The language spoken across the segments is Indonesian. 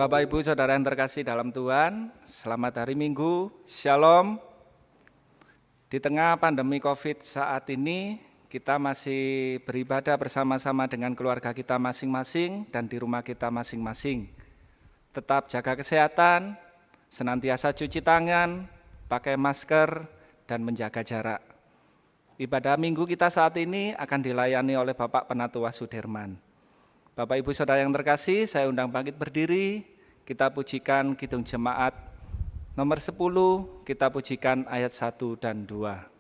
Bapak Ibu Saudara yang terkasih dalam Tuhan, selamat hari Minggu, Shalom. Di tengah pandemi COVID saat ini, kita masih beribadah bersama-sama dengan keluarga kita masing-masing dan di rumah kita masing-masing. Tetap jaga kesehatan, senantiasa cuci tangan, pakai masker, dan menjaga jarak. Ibadah Minggu kita saat ini akan dilayani oleh Bapak Penatua Sudirman. Bapak Ibu Saudara yang terkasih, saya undang bangkit berdiri, kita pujikan Kidung Jemaat nomor 10, kita pujikan ayat 1 dan 2.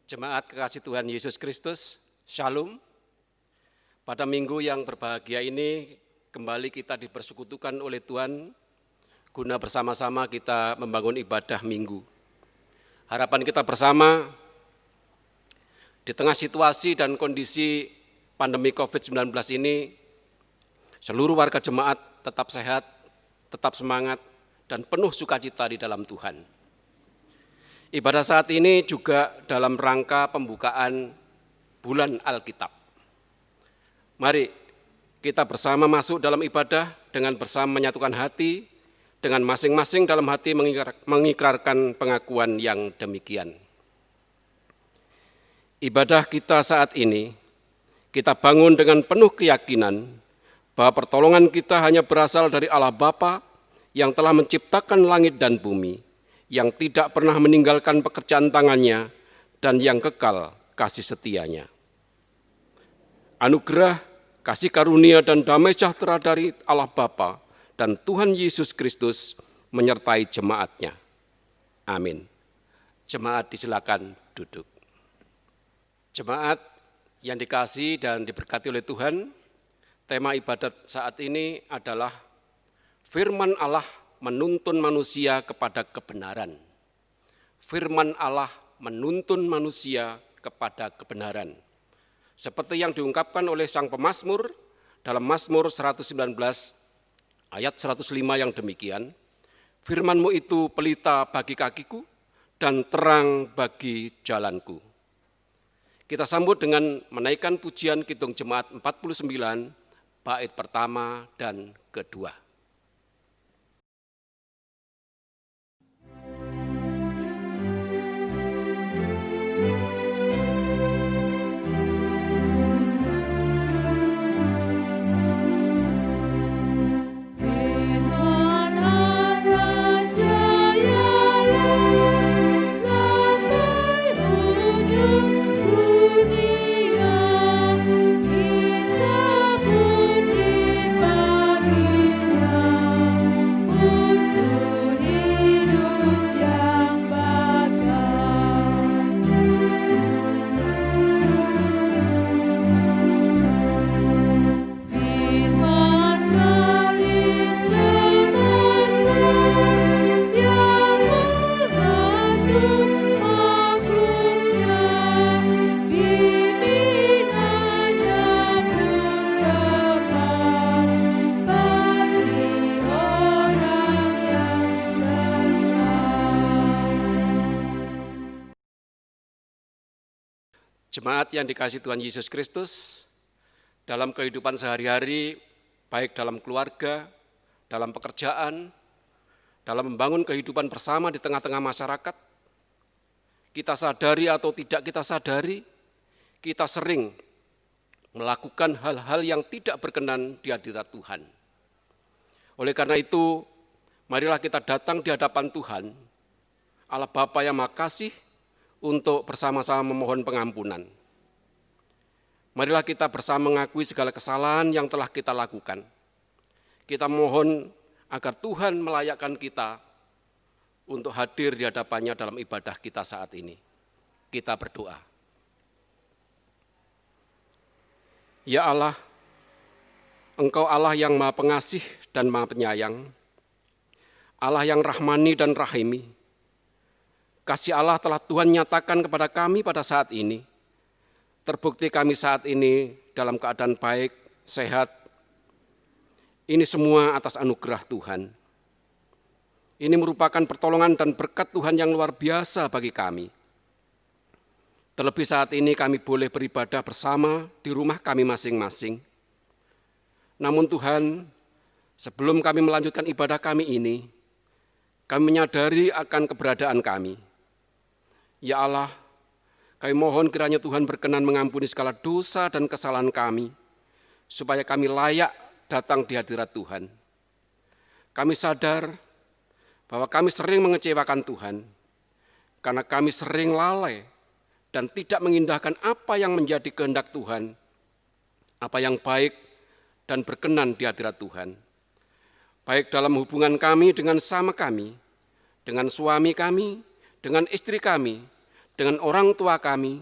Jemaat kekasih Tuhan Yesus Kristus, Shalom. Pada minggu yang berbahagia ini, kembali kita dipersekutukan oleh Tuhan, guna bersama-sama kita membangun ibadah minggu. Harapan kita bersama, di tengah situasi dan kondisi pandemi COVID-19 ini, seluruh warga jemaat tetap sehat, tetap semangat, dan penuh sukacita di dalam Tuhan. Ibadah saat ini juga dalam rangka pembukaan bulan Alkitab. Mari kita bersama masuk dalam ibadah dengan bersama menyatukan hati, dengan masing-masing dalam hati mengikrarkan pengakuan yang demikian. Ibadah kita saat ini, kita bangun dengan penuh keyakinan bahwa pertolongan kita hanya berasal dari Allah Bapa yang telah menciptakan langit dan bumi, yang tidak pernah meninggalkan pekerjaan tangannya, dan yang kekal kasih setianya. Anugerah, kasih karunia, dan damai sejahtera dari Allah Bapa dan Tuhan Yesus Kristus menyertai jemaatnya. Amin. Jemaat disilakan duduk. Jemaat yang dikasihi dan diberkati oleh Tuhan, tema ibadat saat ini adalah firman Allah menuntun manusia kepada kebenaran. Firman Allah menuntun manusia kepada kebenaran. Seperti yang diungkapkan oleh sang pemazmur dalam Mazmur 119 ayat 105 yang demikian, firman-Mu itu pelita bagi kakiku dan terang bagi jalanku. Kita sambut dengan menaikkan pujian Kidung Jemaat 49, bait pertama dan kedua. Kita pun dipanggil Jemaat yang dikasihi Tuhan Yesus Kristus, dalam kehidupan sehari-hari, baik dalam keluarga, dalam pekerjaan, dalam membangun kehidupan bersama di tengah-tengah masyarakat, kita sadari atau tidak kita sadari, kita sering melakukan hal-hal yang tidak berkenan di hadirat Tuhan. Oleh karena itu, marilah kita datang di hadapan Tuhan, Allah Bapa yang Maha Kasih, untuk bersama-sama memohon pengampunan. Marilah kita bersama mengakui segala kesalahan yang telah kita lakukan. Kita mohon agar Tuhan melayakkan kita untuk hadir di hadapannya dalam ibadah kita saat ini. Kita berdoa. Ya Allah, Engkau Allah yang Maha Pengasih dan Maha Penyayang, Allah yang rahmani dan rahimi. Kasih Allah telah Tuhan nyatakan kepada kami pada saat ini. Terbukti kami saat ini dalam keadaan baik, sehat. Ini semua atas anugerah Tuhan. Ini merupakan pertolongan dan berkat Tuhan yang luar biasa bagi kami. Terlebih saat ini kami boleh beribadah bersama di rumah kami masing-masing. Namun Tuhan, sebelum kami melanjutkan ibadah kami ini, kami menyadari akan keberadaan kami. Ya Allah, kami mohon kiranya Tuhan berkenan mengampuni segala dosa dan kesalahan kami, supaya kami layak datang di hadirat Tuhan. Kami sadar bahwa kami sering mengecewakan Tuhan, karena kami sering lalai dan tidak mengindahkan apa yang menjadi kehendak Tuhan, apa yang baik dan berkenan di hadirat Tuhan. Baik dalam hubungan kami dengan sama kami, dengan suami kami, dengan istri kami, dengan orang tua kami,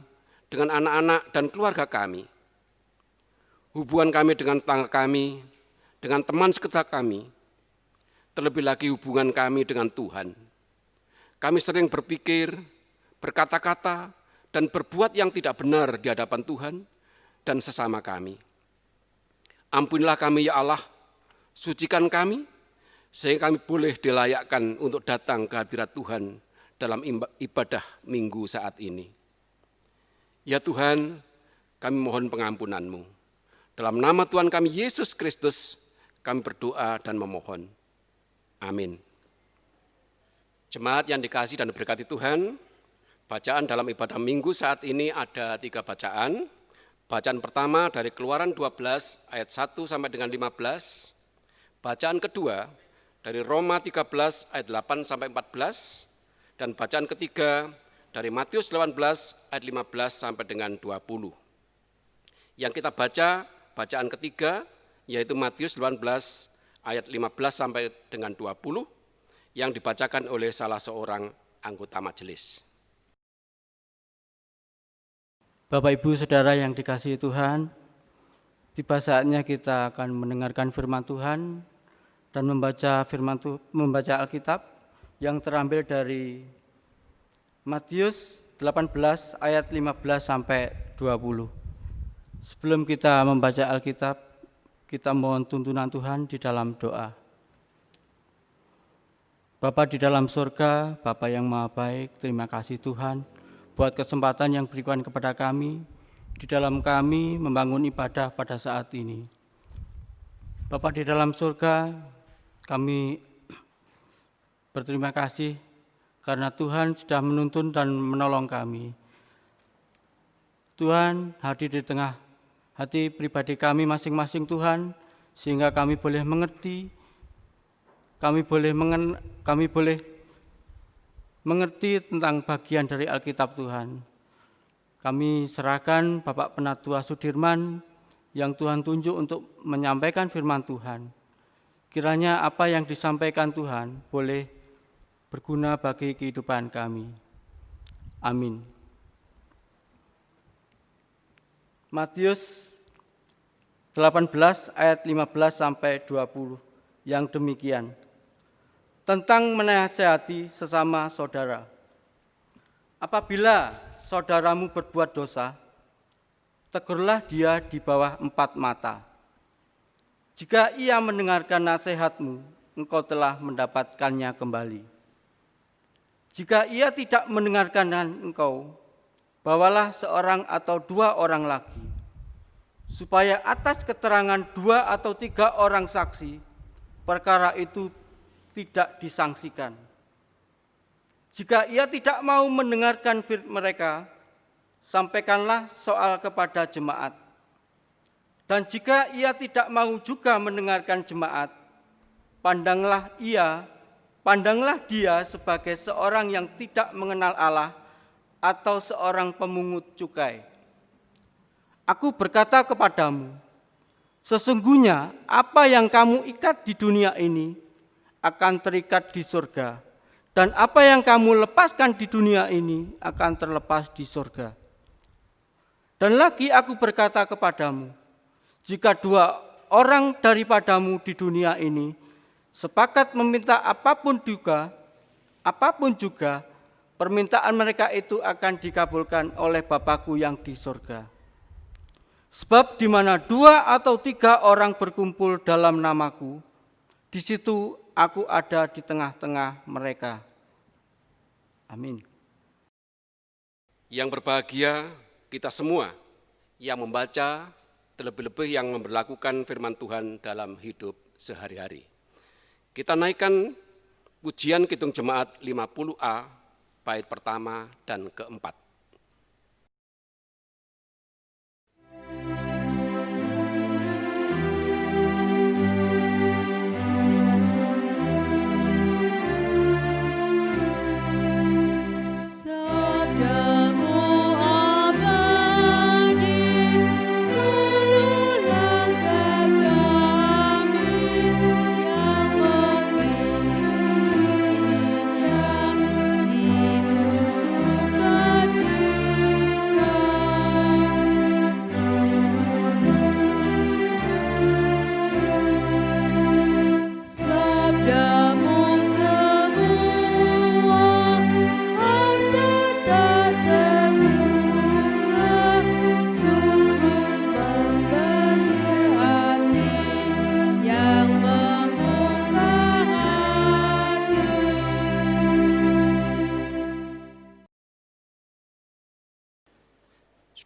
dengan anak-anak dan keluarga kami. Hubungan kami dengan tetangga kami, dengan teman sekitar kami, terlebih lagi hubungan kami dengan Tuhan. Kami sering berpikir, berkata-kata, dan berbuat yang tidak benar di hadapan Tuhan dan sesama kami. Ampunilah kami ya Allah, sucikan kami, sehingga kami boleh dilayakkan untuk datang ke hadirat Tuhan dalam ibadah minggu saat ini. Ya Tuhan, kami mohon pengampunan-Mu. Dalam nama Tuhan kami Yesus Kristus, kami berdoa dan memohon. Amin. Jemaat yang dikasihi dan diberkati Tuhan, bacaan dalam ibadah minggu saat ini ada 3 bacaan. Bacaan pertama dari Keluaran 12 ayat 1 sampai dengan 15. Bacaan kedua dari Roma 13 ayat 8 sampai 14. Dan bacaan ketiga dari Matius 18 ayat 15 sampai dengan 20. Yang kita baca, bacaan ketiga, yaitu Matius 18 ayat 15 sampai dengan 20, yang dibacakan oleh salah seorang anggota majelis. Bapak Ibu Saudara yang dikasihi Tuhan, tiba saatnya kita akan mendengarkan firman Tuhan dan membaca Alkitab yang terambil dari Matius 18 ayat 15 sampai 20. Sebelum kita membaca Alkitab, kita mohon tuntunan Tuhan di dalam doa. Bapa di dalam surga, Bapa yang Maha Baik, terima kasih Tuhan buat kesempatan yang berikan kepada kami di dalam kami membangun ibadah pada saat ini. Bapa di dalam surga, kami berterima kasih karena Tuhan sudah menuntun dan menolong kami. Tuhan hadir di tengah hati pribadi kami masing-masing Tuhan, sehingga kami boleh mengerti, kami boleh mengerti tentang bagian dari Alkitab Tuhan. Kami serahkan Bapak Penatua Sudirman yang Tuhan tunjuk untuk menyampaikan firman Tuhan. Kiranya apa yang disampaikan Tuhan boleh berguna bagi kehidupan kami. Amin. Matius 18 ayat 15 sampai 20 yang demikian. Tentang menasihati sesama saudara. Apabila saudaramu berbuat dosa, tegurlah dia di bawah 4 mata. Jika ia mendengarkan nasihatmu, engkau telah mendapatkannya kembali. Jika ia tidak mendengarkan engkau, bawalah seorang atau 2 orang lagi, supaya atas keterangan 2 atau 3 orang saksi, perkara itu tidak disangsikan. Jika ia tidak mau mendengarkan mereka, sampaikanlah soal kepada jemaat. Dan jika ia tidak mau juga mendengarkan jemaat, pandanglah dia sebagai seorang yang tidak mengenal Allah atau seorang pemungut cukai. Aku berkata kepadamu, sesungguhnya apa yang kamu ikat di dunia ini akan terikat di surga, dan apa yang kamu lepaskan di dunia ini akan terlepas di surga. Dan lagi aku berkata kepadamu, jika 2 orang daripadamu di dunia ini sepakat meminta apapun juga, permintaan mereka itu akan dikabulkan oleh Bapa-Ku yang di surga. Sebab di mana 2 atau 3 orang berkumpul dalam nama-Ku, di situ Aku ada di tengah-tengah mereka. Amin. Yang berbahagia kita semua yang membaca, terlebih-lebih yang memberlakukan firman Tuhan dalam hidup sehari-hari. Kita naikkan pujian Kidung Jemaat 50A, bait pertama dan keempat.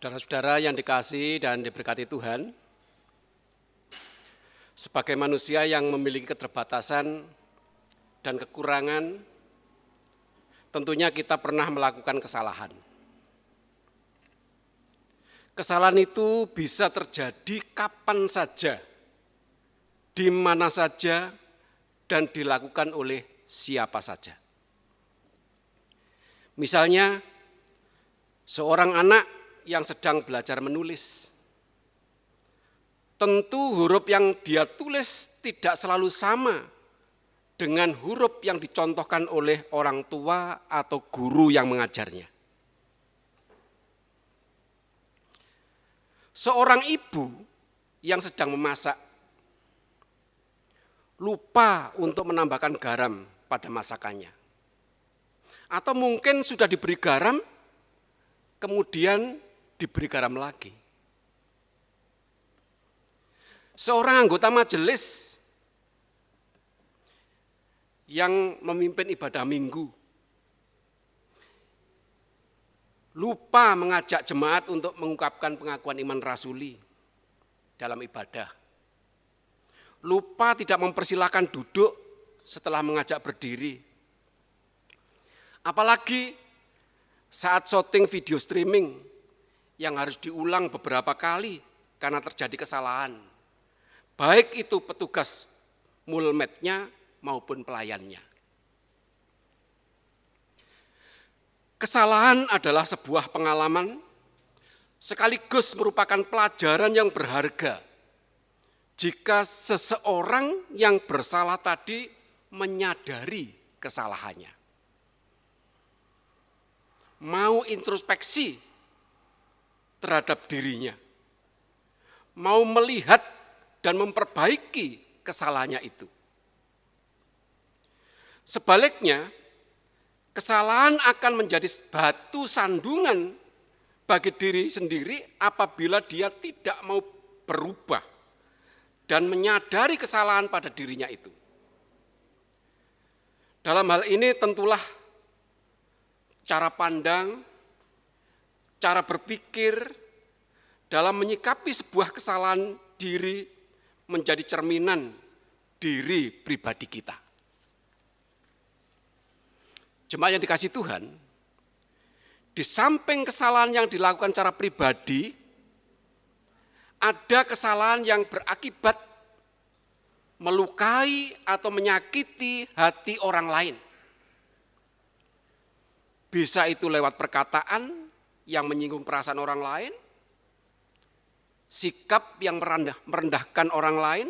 Saudara-saudara yang dikasihi dan diberkati Tuhan, sebagai manusia yang memiliki keterbatasan dan kekurangan, tentunya kita pernah melakukan kesalahan. Kesalahan itu bisa terjadi kapan saja, di mana saja, dan dilakukan oleh siapa saja. Misalnya, seorang anak yang sedang belajar menulis. Tentu huruf yang dia tulis tidak selalu sama dengan huruf yang dicontohkan oleh orang tua atau guru yang mengajarnya. Seorang ibu yang sedang memasak lupa untuk menambahkan garam pada masakannya. Atau mungkin sudah diberi garam, kemudian diberi garam lagi. Seorang anggota majelis yang memimpin ibadah minggu lupa mengajak jemaat untuk mengungkapkan pengakuan iman rasuli dalam ibadah. Lupa tidak mempersilahkan duduk setelah mengajak berdiri. Apalagi saat syuting video streaming yang harus diulang beberapa kali karena terjadi kesalahan. Baik itu petugas mulmednya maupun pelayannya. Kesalahan adalah sebuah pengalaman sekaligus merupakan pelajaran yang berharga jika seseorang yang bersalah tadi menyadari kesalahannya. Mau introspeksi terhadap dirinya, mau melihat dan memperbaiki kesalahannya itu. Sebaliknya, kesalahan akan menjadi batu sandungan bagi diri sendiri apabila dia tidak mau berubah dan menyadari kesalahan pada dirinya itu. Dalam hal ini tentulah cara pandang, cara berpikir dalam menyikapi sebuah kesalahan diri menjadi cerminan diri pribadi kita. Jemaat yang dikasihi Tuhan, di samping kesalahan yang dilakukan secara pribadi, ada kesalahan yang berakibat melukai atau menyakiti hati orang lain. Bisa itu lewat perkataan yang menyinggung perasaan orang lain, sikap yang merendahkan orang lain,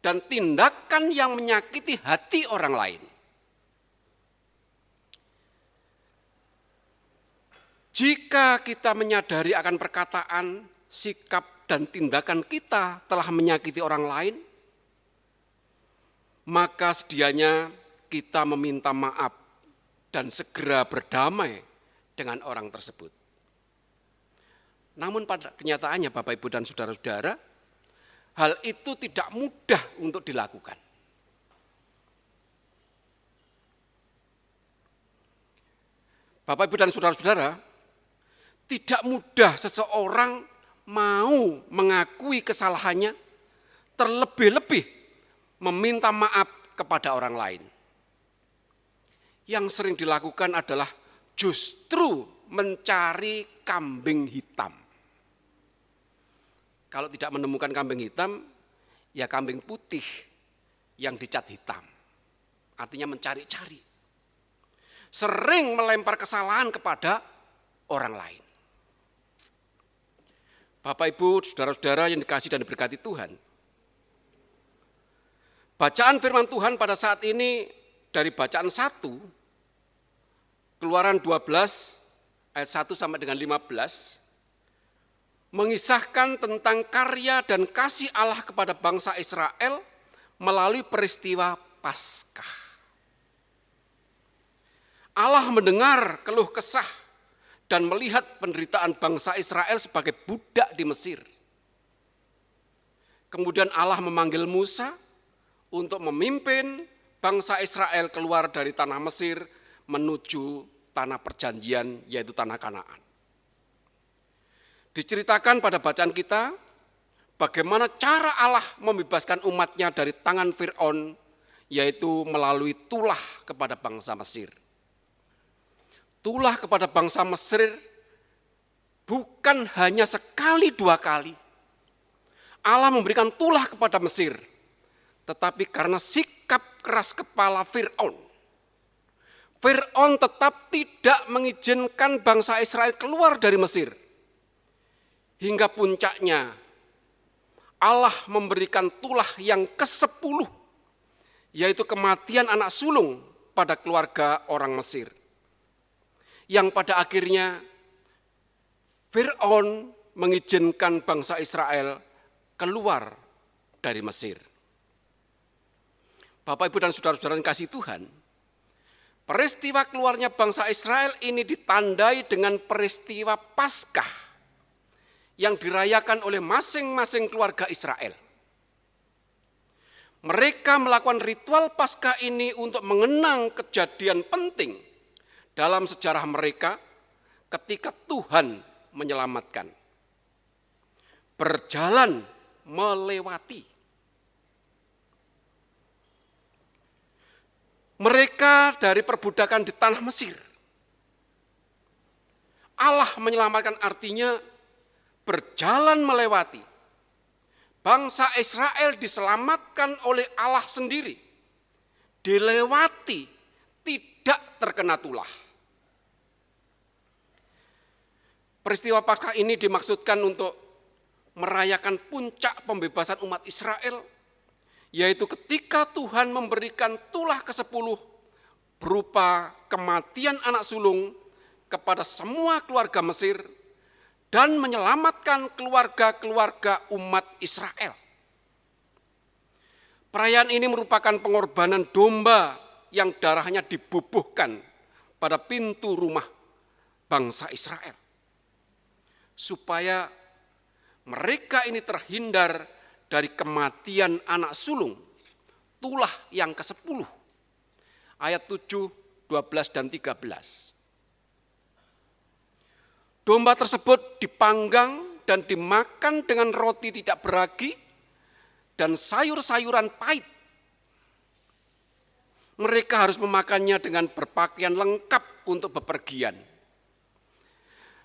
dan tindakan yang menyakiti hati orang lain. Jika kita menyadari akan perkataan, sikap, dan tindakan kita telah menyakiti orang lain, maka sedianya kita meminta maaf dan segera berdamai dengan orang tersebut. Namun pada kenyataannya Bapak, Ibu, dan saudara-saudara, hal itu tidak mudah untuk dilakukan. Bapak, Ibu, dan saudara-saudara, tidak mudah seseorang mau mengakui kesalahannya, terlebih-lebih meminta maaf kepada orang lain. Yang sering dilakukan adalah justru mencari kambing hitam. Kalau tidak menemukan kambing hitam, ya kambing putih yang dicat hitam. Artinya mencari-cari. Sering melempar kesalahan kepada orang lain. Bapak, Ibu, saudara-saudara yang dikasihi dan diberkati Tuhan. Bacaan firman Tuhan pada saat ini dari bacaan 1, Keluaran 12 ayat 1 sampai dengan 15, mengisahkan tentang karya dan kasih Allah kepada bangsa Israel melalui peristiwa Paskah. Allah mendengar keluh kesah dan melihat penderitaan bangsa Israel sebagai budak di Mesir. Kemudian Allah memanggil Musa untuk memimpin bangsa Israel keluar dari tanah Mesir menuju tanah perjanjian, yaitu tanah Kanaan. Diceritakan pada bacaan kita bagaimana cara Allah membebaskan umatnya dari tangan Fir'aun, yaitu melalui tulah kepada bangsa Mesir. Tulah kepada bangsa Mesir bukan hanya sekali dua kali. Allah memberikan tulah kepada Mesir, tetapi karena sikap keras kepala Fir'aun, Fir'aun tetap tidak mengizinkan bangsa Israel keluar dari Mesir. Hingga puncaknya Allah memberikan tulah yang ke-10, yaitu kematian anak sulung pada keluarga orang Mesir. Yang pada akhirnya Fir'aun mengizinkan bangsa Israel keluar dari Mesir. Bapak, Ibu, dan saudara-saudara yang kasih Tuhan, peristiwa keluarnya bangsa Israel ini ditandai dengan peristiwa Paskah yang dirayakan oleh masing-masing keluarga Israel. Mereka melakukan ritual Paskah ini untuk mengenang kejadian penting dalam sejarah mereka ketika Tuhan menyelamatkan. Berjalan melewati. Mereka dari perbudakan di tanah Mesir. Allah menyelamatkan artinya berjalan melewati. Bangsa Israel diselamatkan oleh Allah sendiri. Dilewati, tidak terkena tulah. Peristiwa Paskah ini dimaksudkan untuk merayakan puncak pembebasan umat Israel, yaitu ketika Tuhan memberikan tulah ke-10 berupa kematian anak sulung kepada semua keluarga Mesir dan menyelamatkan keluarga-keluarga umat Israel. Perayaan ini merupakan pengorbanan domba yang darahnya dibubuhkan pada pintu rumah bangsa Israel, supaya mereka ini terhindar dari kematian anak sulung, tulah yang ke-10, ayat 7, 12, dan 13. Domba tersebut dipanggang dan dimakan dengan roti tidak beragi dan sayur-sayuran pahit. Mereka harus memakannya dengan berpakaian lengkap untuk bepergian.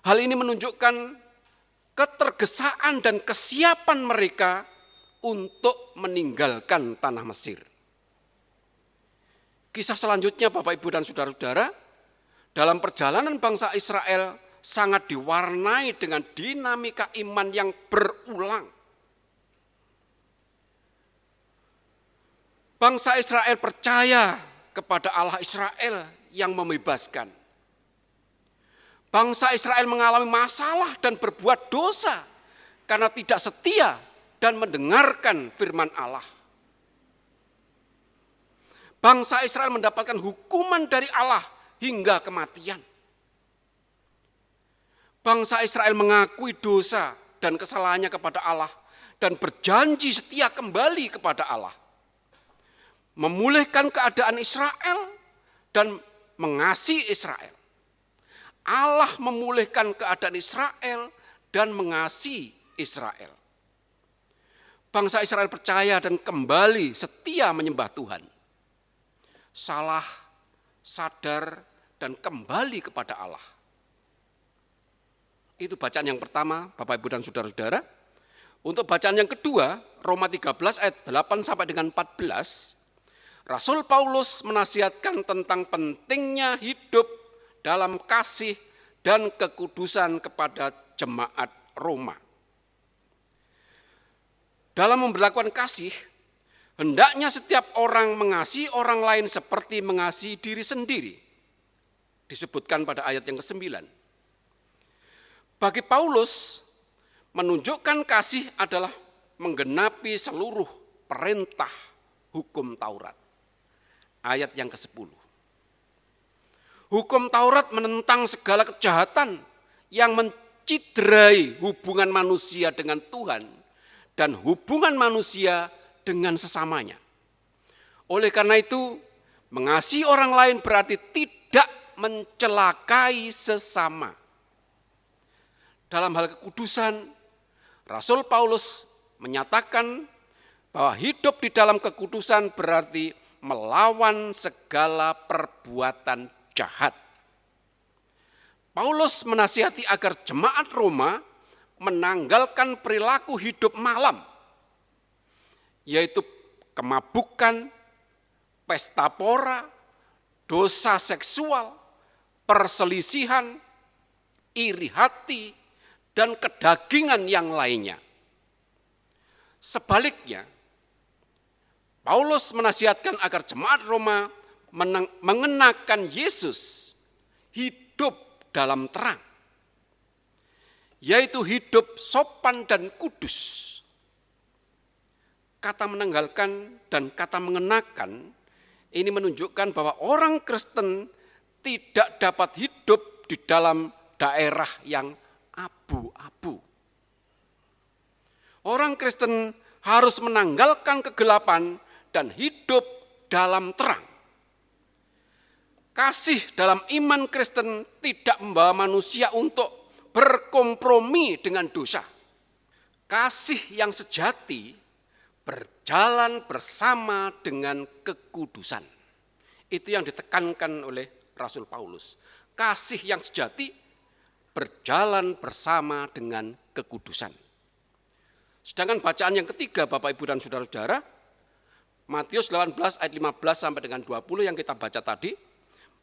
Hal ini menunjukkan ketergesaan dan kesiapan mereka untuk meninggalkan tanah Mesir. Kisah selanjutnya Bapak, Ibu, dan saudara-saudara, dalam perjalanan bangsa Israel sangat diwarnai dengan dinamika iman yang berulang. Bangsa Israel percaya kepada Allah Israel yang membebaskan. Bangsa Israel mengalami masalah dan berbuat dosa karena tidak setia dan mendengarkan firman Allah. Bangsa Israel mendapatkan hukuman dari Allah hingga kematian. Bangsa Israel mengakui dosa dan kesalahannya kepada Allah dan berjanji setia kembali kepada Allah. Memulihkan keadaan Israel dan mengasihi Israel. Allah memulihkan keadaan Israel dan mengasihi Israel. Bangsa Israel percaya dan kembali setia menyembah Tuhan. Salah, sadar, dan kembali kepada Allah. Itu bacaan yang pertama, Bapak, Ibu, dan saudara-saudara. Untuk bacaan yang kedua, Roma 13 ayat 8 sampai dengan 14, Rasul Paulus menasihatkan tentang pentingnya hidup dalam kasih dan kekudusan kepada jemaat Roma. Dalam memberlakukan kasih, hendaknya setiap orang mengasihi orang lain seperti mengasihi diri sendiri. Disebutkan pada ayat yang ke-9. Bagi Paulus, menunjukkan kasih adalah menggenapi seluruh perintah hukum Taurat. Ayat yang ke-10. Hukum Taurat menentang segala kejahatan yang menciderai hubungan manusia dengan Tuhan dan hubungan manusia dengan sesamanya. Oleh karena itu, mengasihi orang lain berarti tidak mencelakai sesama. Dalam hal kekudusan, Rasul Paulus menyatakan bahwa hidup di dalam kekudusan berarti melawan segala perbuatan jahat. Paulus menasihati agar jemaat Roma menanggalkan perilaku hidup malam, yaitu kemabukan, pesta pora, dosa seksual, perselisihan, iri hati, dan kedagingan yang lainnya. Sebaliknya, Paulus menasihatkan agar jemaat Roma mengenakan Yesus hidup dalam terang, yaitu hidup sopan dan kudus. Kata menanggalkan dan kata mengenakan ini menunjukkan bahwa orang Kristen tidak dapat hidup di dalam daerah yang abu-abu. Orang Kristen harus menanggalkan kegelapan dan hidup dalam terang. Kasih dalam iman Kristen tidak membawa manusia untuk berkompromi dengan dosa. Kasih yang sejati berjalan bersama dengan kekudusan. Itu yang ditekankan oleh Rasul Paulus. Kasih yang sejati berjalan bersama dengan kekudusan. Sedangkan bacaan yang ketiga, Bapak, Ibu, dan saudara-saudara, Matius 18 ayat 15 sampai dengan 20 yang kita baca tadi,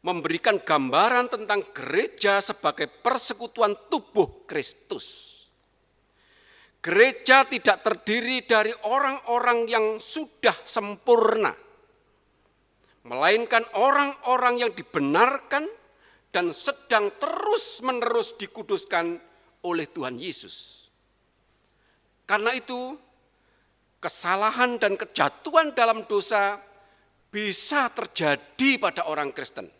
memberikan gambaran tentang gereja sebagai persekutuan tubuh Kristus. Gereja tidak terdiri dari orang-orang yang sudah sempurna, melainkan orang-orang yang dibenarkan dan sedang terus-menerus dikuduskan oleh Tuhan Yesus. Karena itu, kesalahan dan kejatuhan dalam dosa bisa terjadi pada orang Kristen.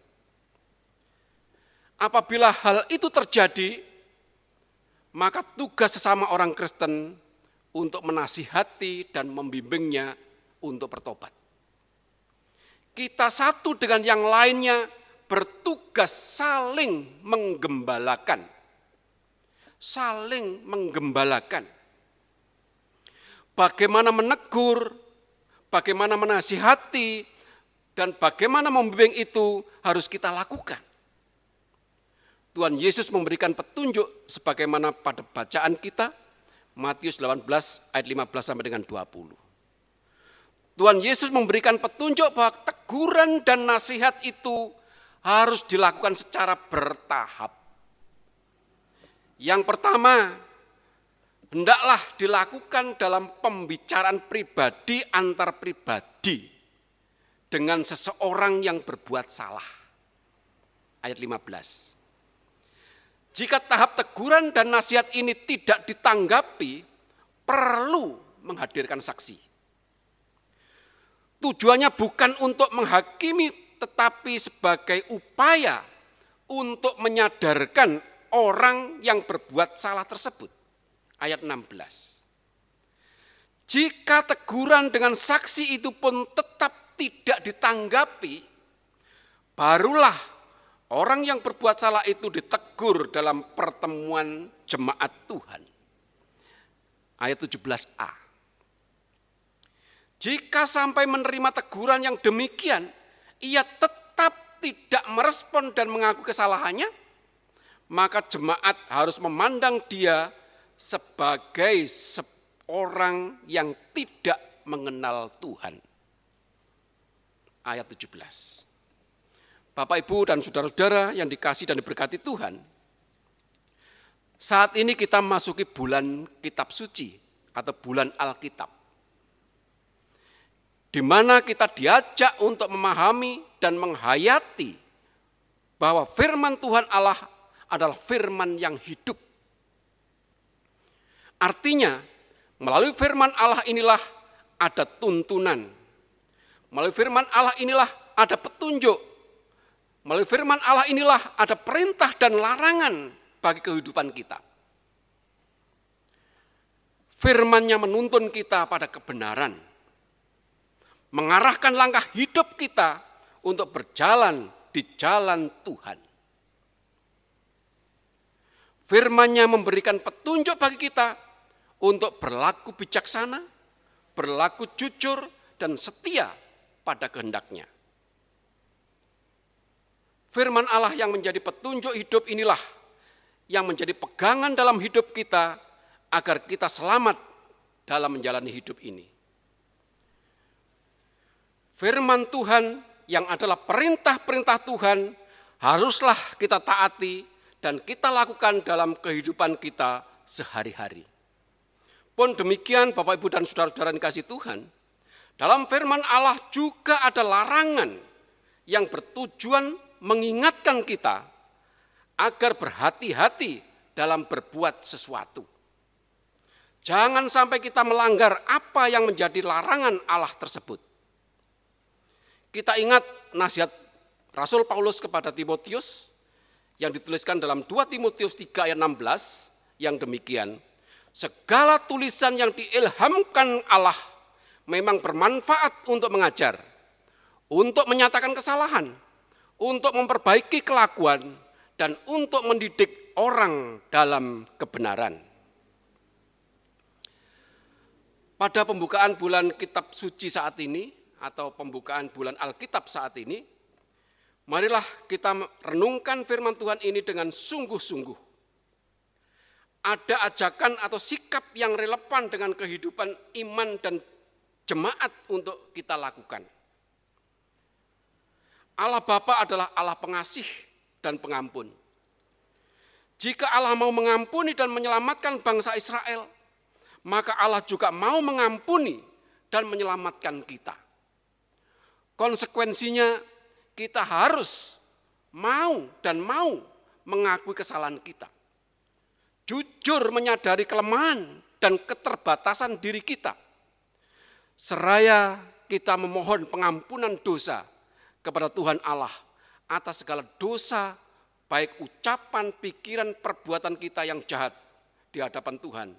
Apabila hal itu terjadi, maka tugas sesama orang Kristen untuk menasihati dan membimbingnya untuk bertobat. Kita satu dengan yang lainnya bertugas saling menggembalakan. saling menggembalakan. Bagaimana menegur, bagaimana menasihati, dan bagaimana membimbing itu harus kita lakukan. Tuhan Yesus memberikan petunjuk sebagaimana pada bacaan kita, Matius 18 ayat 15 sampai dengan 20. Tuhan Yesus memberikan petunjuk bahwa teguran dan nasihat itu harus dilakukan secara bertahap. Yang pertama, hendaklah dilakukan dalam pembicaraan pribadi antar pribadi dengan seseorang yang berbuat salah. Ayat 15. Jika tahap teguran dan nasihat ini tidak ditanggapi, perlu menghadirkan saksi. Tujuannya bukan untuk menghakimi, tetapi sebagai upaya untuk menyadarkan orang yang berbuat salah tersebut. Ayat 16. Jika teguran dengan saksi itu pun tetap tidak ditanggapi, barulah orang yang berbuat salah itu ditegur dalam pertemuan jemaat Tuhan. Ayat 17a. Jika sampai menerima teguran yang demikian, ia tetap tidak merespon dan mengaku kesalahannya, maka jemaat harus memandang dia sebagai seorang yang tidak mengenal Tuhan. Ayat 17. Bapak, Ibu, dan saudara-saudara yang dikasihi dan diberkati Tuhan, saat ini kita memasuki bulan kitab suci atau bulan Alkitab, di mana kita diajak untuk memahami dan menghayati bahwa firman Tuhan Allah adalah firman yang hidup. Artinya, melalui firman Allah inilah ada tuntunan. Melalui firman Allah inilah ada petunjuk. Melalui firman Allah inilah ada perintah dan larangan bagi kehidupan kita. Firman-Nya menuntun kita pada kebenaran, mengarahkan langkah hidup kita untuk berjalan di jalan Tuhan. Firman-Nya memberikan petunjuk bagi kita untuk berlaku bijaksana, berlaku jujur, dan setia pada kehendak-Nya. Firman Allah yang menjadi petunjuk hidup inilah yang menjadi pegangan dalam hidup kita agar kita selamat dalam menjalani hidup ini. Firman Tuhan yang adalah perintah-perintah Tuhan haruslah kita taati dan kita lakukan dalam kehidupan kita sehari-hari. Pun demikian Bapak, Ibu, dan saudara-saudara yang dikasihi Tuhan, dalam firman Allah juga ada larangan yang bertujuan mengingatkan kita agar berhati-hati dalam berbuat sesuatu. Jangan sampai kita melanggar apa yang menjadi larangan Allah tersebut. Kita ingat nasihat Rasul Paulus kepada Timotius yang dituliskan dalam 2 Timotius 3 ayat 16 yang demikian. Segala tulisan yang diilhamkan Allah memang bermanfaat untuk mengajar, untuk menyatakan kesalahan, untuk memperbaiki kelakuan, dan untuk mendidik orang dalam kebenaran. Pada pembukaan bulan kitab suci saat ini, atau pembukaan bulan Alkitab saat ini, marilah kita renungkan firman Tuhan ini dengan sungguh-sungguh. Ada ajakan atau sikap yang relevan dengan kehidupan iman dan jemaat untuk kita lakukan. Allah Bapa adalah Allah pengasih dan pengampun. Jika Allah mau mengampuni dan menyelamatkan bangsa Israel, maka Allah juga mau mengampuni dan menyelamatkan kita. Konsekuensinya kita harus mau mengakui kesalahan kita. Jujur menyadari kelemahan dan keterbatasan diri kita. Seraya kita memohon pengampunan dosa kepada Tuhan Allah atas segala dosa, baik ucapan, pikiran, perbuatan kita yang jahat di hadapan Tuhan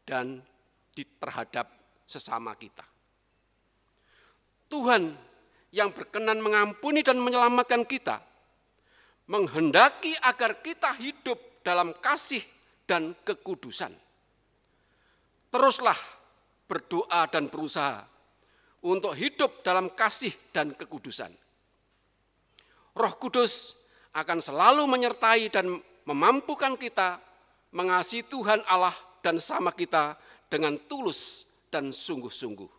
dan terhadap sesama kita. Tuhan yang berkenan mengampuni dan menyelamatkan kita, menghendaki agar kita hidup dalam kasih dan kekudusan. Teruslah berdoa dan berusaha untuk hidup dalam kasih dan kekudusan. Roh Kudus akan selalu menyertai dan memampukan kita mengasihi Tuhan Allah dan sama kita dengan tulus dan sungguh-sungguh.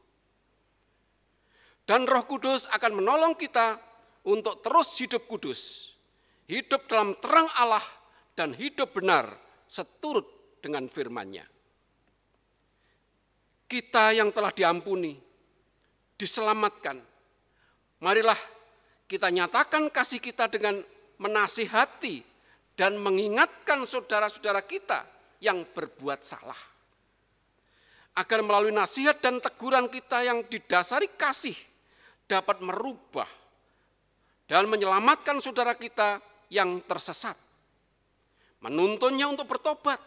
Dan Roh Kudus akan menolong kita untuk terus hidup kudus, hidup dalam terang Allah dan hidup benar seturut dengan firman-Nya. Kita yang telah diampuni, diselamatkan, marilah kita nyatakan kasih kita dengan menasihati dan mengingatkan saudara-saudara kita yang berbuat salah. Agar melalui nasihat dan teguran kita yang didasari kasih dapat merubah dan menyelamatkan saudara kita yang tersesat. Menuntunnya untuk bertobat,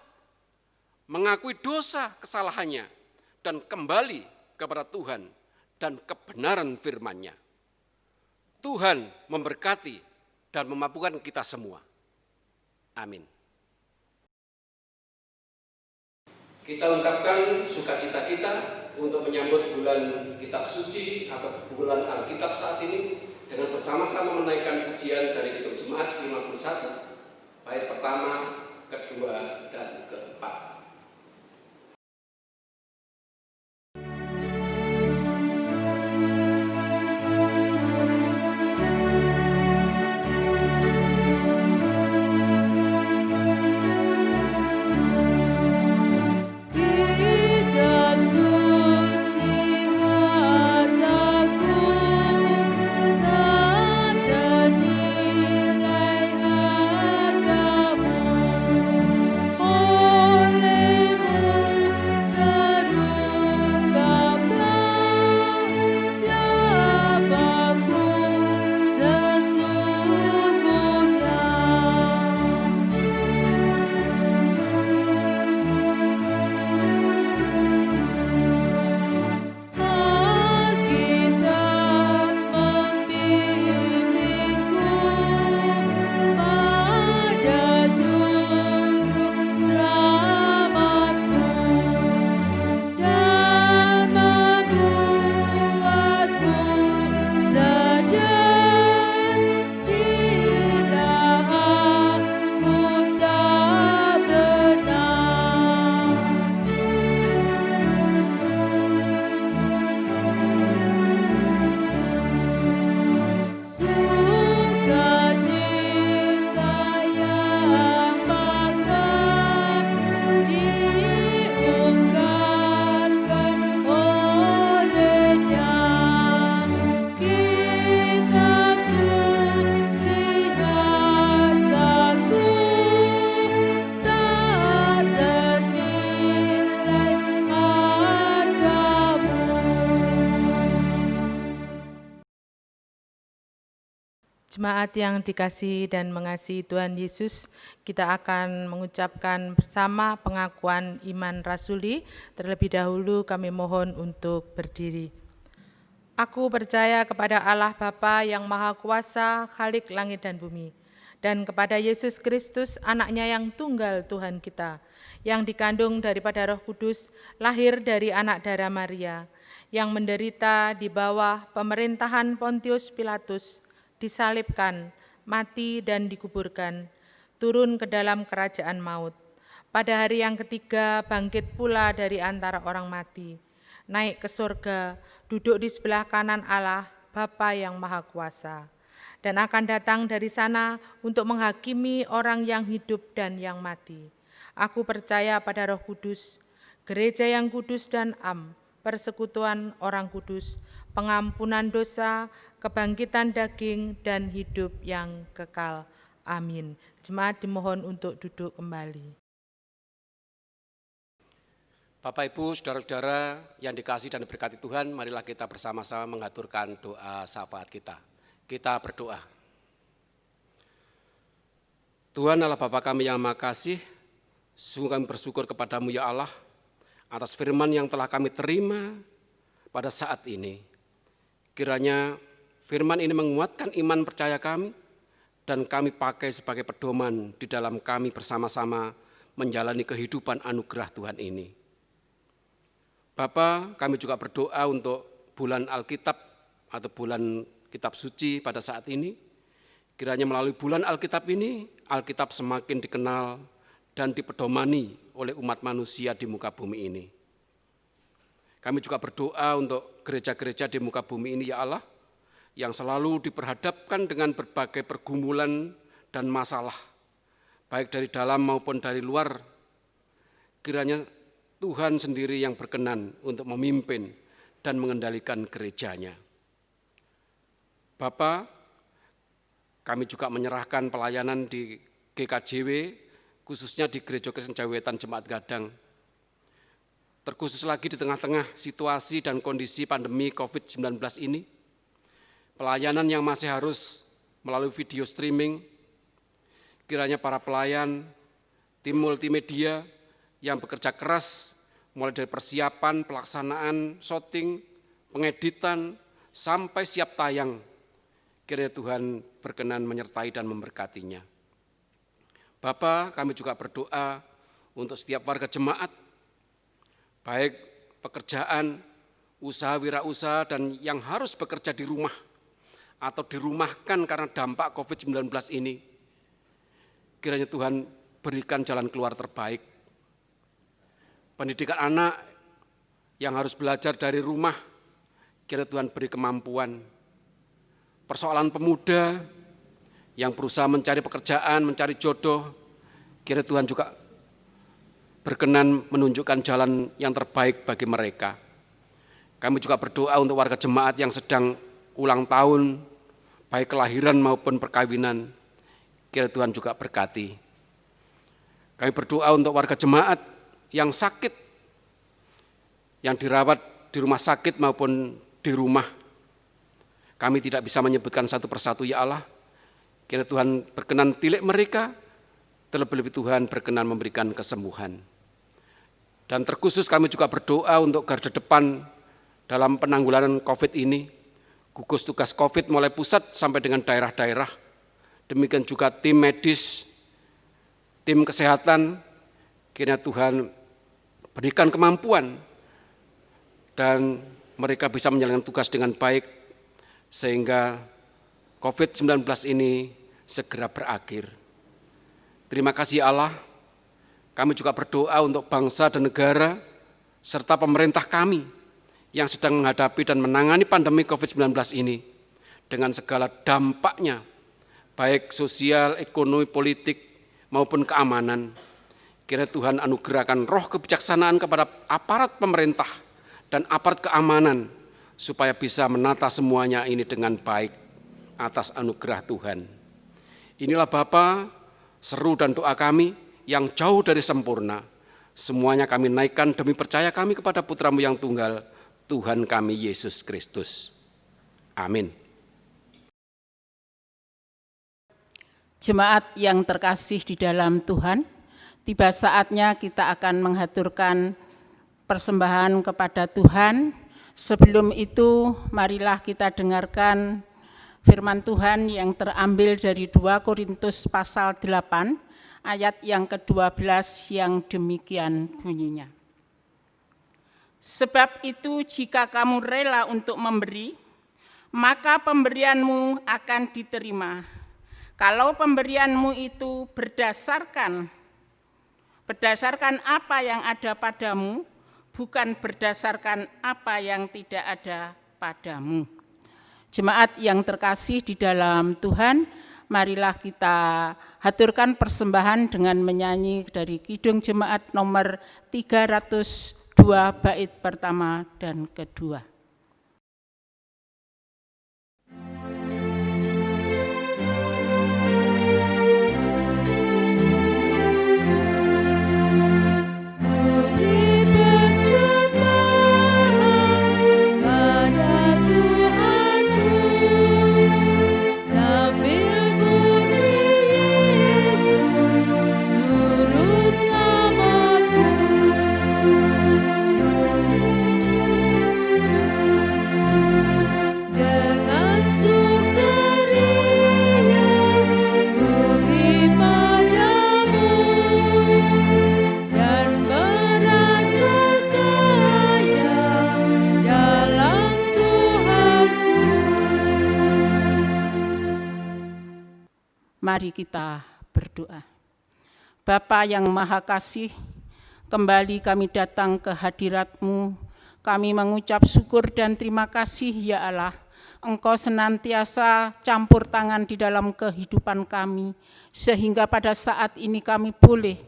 mengakui dosa kesalahannya, dan kembali kepada Tuhan dan kebenaran firman-Nya. Tuhan memberkati dan memampukan kita semua. Amin. Kita ungkapkan sukacita kita untuk menyambut bulan Kitab Suci atau bulan Alkitab saat ini dengan bersama-sama menaikkan pujian dari Kidung Jemaat 51, bait pertama, kedua, dan keempat. Jemaat yang dikasihi dan mengasihi Tuhan Yesus, kita akan mengucapkan bersama pengakuan iman rasuli. Terlebih dahulu kami mohon untuk berdiri. Aku percaya kepada Allah Bapa yang Maha Kuasa, Khalik langit dan bumi, dan kepada Yesus Kristus, anaknya yang tunggal Tuhan kita, yang dikandung daripada Roh Kudus, lahir dari anak darah Maria, yang menderita di bawah pemerintahan Pontius Pilatus, disalibkan, mati dan dikuburkan, turun ke dalam kerajaan maut. Pada hari yang ketiga bangkit pula dari antara orang mati, naik ke surga, duduk di sebelah kanan Allah, Bapa yang Maha Kuasa, dan akan datang dari sana untuk menghakimi orang yang hidup dan yang mati. Aku percaya pada Roh Kudus, gereja yang kudus dan persekutuan orang kudus, pengampunan dosa, kebangkitan daging, dan hidup yang kekal. Amin. Jemaat dimohon untuk duduk kembali. Bapak, Ibu, saudara-saudara yang dikasihi dan diberkati Tuhan, marilah kita bersama-sama mengaturkan doa syafaat kita. Kita berdoa. Tuhan Allah Bapa kami yang Maha Kasih, sungguh kami bersyukur kepadamu ya Allah, atas firman yang telah kami terima pada saat ini. Kiranya firman ini menguatkan iman percaya kami dan kami pakai sebagai pedoman di dalam kami bersama-sama menjalani kehidupan anugerah Tuhan ini. Bapa, kami juga berdoa untuk bulan Alkitab atau bulan Kitab Suci pada saat ini. Kiranya melalui bulan Alkitab ini, Alkitab semakin dikenal dan dipedomani oleh umat manusia di muka bumi ini. Kami juga berdoa untuk gereja-gereja di muka bumi ini, ya Allah, yang selalu diperhadapkan dengan berbagai pergumulan dan masalah, baik dari dalam maupun dari luar. Kiranya Tuhan sendiri yang berkenan untuk memimpin dan mengendalikan gerejanya. Bapa, kami juga menyerahkan pelayanan di GKJW, khususnya di Gereja Kristen Jawetan Jemaat Gadang. Terkhusus lagi di tengah-tengah situasi dan kondisi pandemi COVID-19 ini, pelayanan yang masih harus melalui video streaming, kiranya para pelayan, tim multimedia yang bekerja keras, mulai dari persiapan, pelaksanaan, syuting, pengeditan, sampai siap tayang, kiranya Tuhan berkenan menyertai dan memberkatinya. Bapa, kami juga berdoa untuk setiap warga jemaat, baik pekerjaan, usaha, wirausaha, dan yang harus bekerja di rumah atau dirumahkan karena dampak COVID-19 ini. Kiranya Tuhan berikan jalan keluar terbaik. Pendidikan anak yang harus belajar dari rumah, kiranya Tuhan beri kemampuan. Persoalan pemuda yang berusaha mencari pekerjaan, mencari jodoh, kiranya Tuhan juga berkenan menunjukkan jalan yang terbaik bagi mereka. Kami juga berdoa untuk warga jemaat yang sedang ulang tahun, baik kelahiran maupun perkawinan, kiranya Tuhan juga berkati. Kami berdoa untuk warga jemaat yang sakit, yang dirawat di rumah sakit maupun di rumah. Kami tidak bisa menyebutkan satu persatu, ya Allah. Kiranya Tuhan berkenan tilik mereka, terlebih-lebih Tuhan berkenan memberikan kesembuhan. Dan terkhusus kami juga berdoa untuk garda depan dalam penanggulangan COVID ini, gugus tugas COVID mulai pusat sampai dengan daerah-daerah, demikian juga tim medis, tim kesehatan, kiranya Tuhan berikan kemampuan dan mereka bisa menjalankan tugas dengan baik sehingga COVID-19 ini segera berakhir. Terima kasih Allah. Kami juga berdoa untuk bangsa dan negara serta pemerintah kami yang sedang menghadapi dan menangani pandemi COVID-19 ini dengan segala dampaknya, baik sosial, ekonomi, politik maupun keamanan. Kiranya Tuhan anugerahkan roh kebijaksanaan kepada aparat pemerintah dan aparat keamanan supaya bisa menata semuanya ini dengan baik atas anugerah Tuhan. Inilah Bapa, seru dan doa kami yang jauh dari sempurna. Semuanya kami naikkan demi percaya kami kepada Putra-Mu yang tunggal, Tuhan kami Yesus Kristus. Amin. Jemaat yang terkasih di dalam Tuhan, tiba saatnya kita akan menghaturkan persembahan kepada Tuhan. Sebelum itu, marilah kita dengarkan firman Tuhan yang terambil dari 2 Korintus pasal 8, ayat yang ke-12 yang demikian bunyinya. Sebab itu jika kamu rela untuk memberi, maka pemberianmu akan diterima. Kalau pemberianmu itu berdasarkan apa yang ada padamu, bukan berdasarkan apa yang tidak ada padamu. Jemaat yang terkasih di dalam Tuhan, marilah kita haturkan persembahan dengan menyanyi dari Kidung Jemaat nomor 302 bait pertama dan kedua. Juru selamatku. Mari kita berdoa. Bapa yang Maha Kasih, kembali kami datang ke hadirat-Mu. Kami mengucap syukur dan terima kasih ya Allah. Engkau senantiasa campur tangan di dalam kehidupan kami, sehingga pada saat ini kami boleh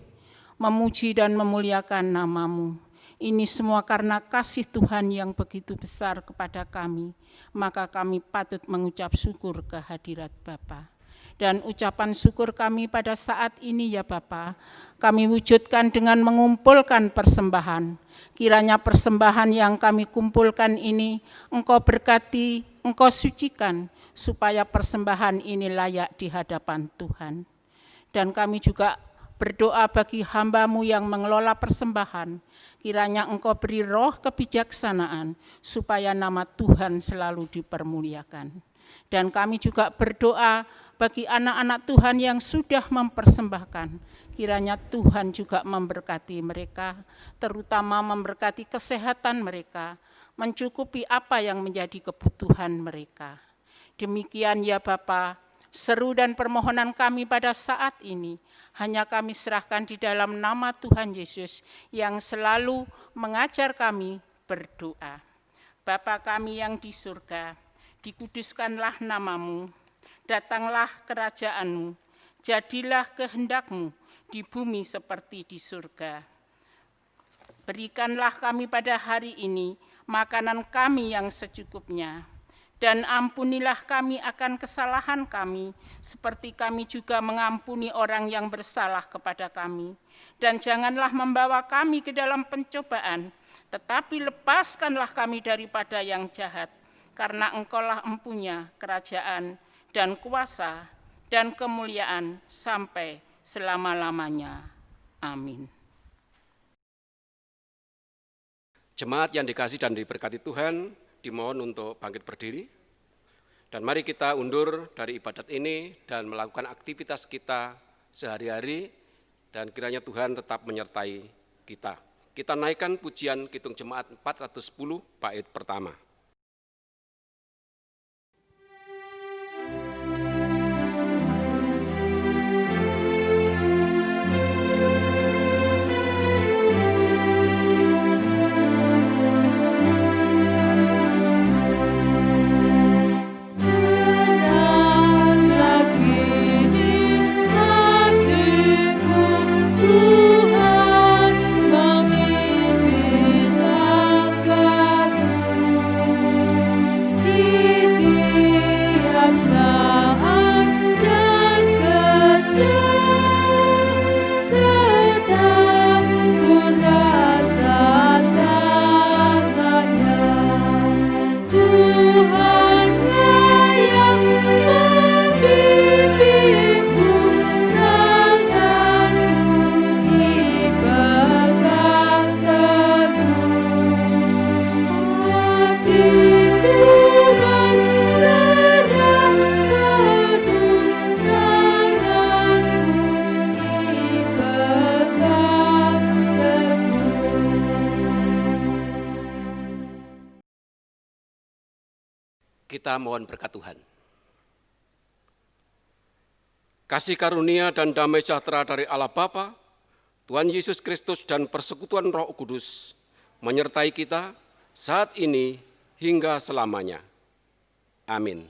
memuji dan memuliakan nama-Mu. Ini semua karena kasih Tuhan yang begitu besar kepada kami, maka kami patut mengucap syukur ke hadirat Bapa. Dan ucapan syukur kami pada saat ini ya Bapa, kami wujudkan dengan mengumpulkan persembahan. Kiranya persembahan yang kami kumpulkan ini Engkau berkati, Engkau sucikan, supaya persembahan ini layak di hadapan Tuhan. Dan kami juga berdoa bagi hamba-Mu yang mengelola persembahan, kiranya Engkau beri roh kebijaksanaan, supaya nama Tuhan selalu dipermuliakan. Dan kami juga berdoa bagi anak-anak Tuhan yang sudah mempersembahkan, kiranya Tuhan juga memberkati mereka, terutama memberkati kesehatan mereka, mencukupi apa yang menjadi kebutuhan mereka. Demikian ya Bapa, seru dan permohonan kami pada saat ini hanya kami serahkan di dalam nama Tuhan Yesus yang selalu mengajar kami berdoa. Bapa kami yang di surga, dikuduskanlah nama-Mu, datanglah kerajaan-Mu, jadilah kehendak-Mu di bumi seperti di surga. Berikanlah kami pada hari ini makanan kami yang secukupnya, dan ampunilah kami akan kesalahan kami, seperti kami juga mengampuni orang yang bersalah kepada kami. Dan janganlah membawa kami ke dalam pencobaan, tetapi lepaskanlah kami daripada yang jahat, karena Engkaulah empunya kerajaan dan kuasa dan kemuliaan sampai selama-lamanya. Amin. Jemaat yang dikasih dan diberkati Tuhan, dimohon untuk bangkit berdiri. Dan mari kita undur dari ibadat ini dan melakukan aktivitas kita sehari-hari, dan kiranya Tuhan tetap menyertai kita. Kita naikkan pujian Kidung Jemaat 410 bait pertama. Kita mohon berkat Tuhan. Kasih karunia dan damai sejahtera dari Allah Bapa, Tuhan Yesus Kristus dan persekutuan Roh Kudus menyertai kita saat ini hingga selamanya. Amin.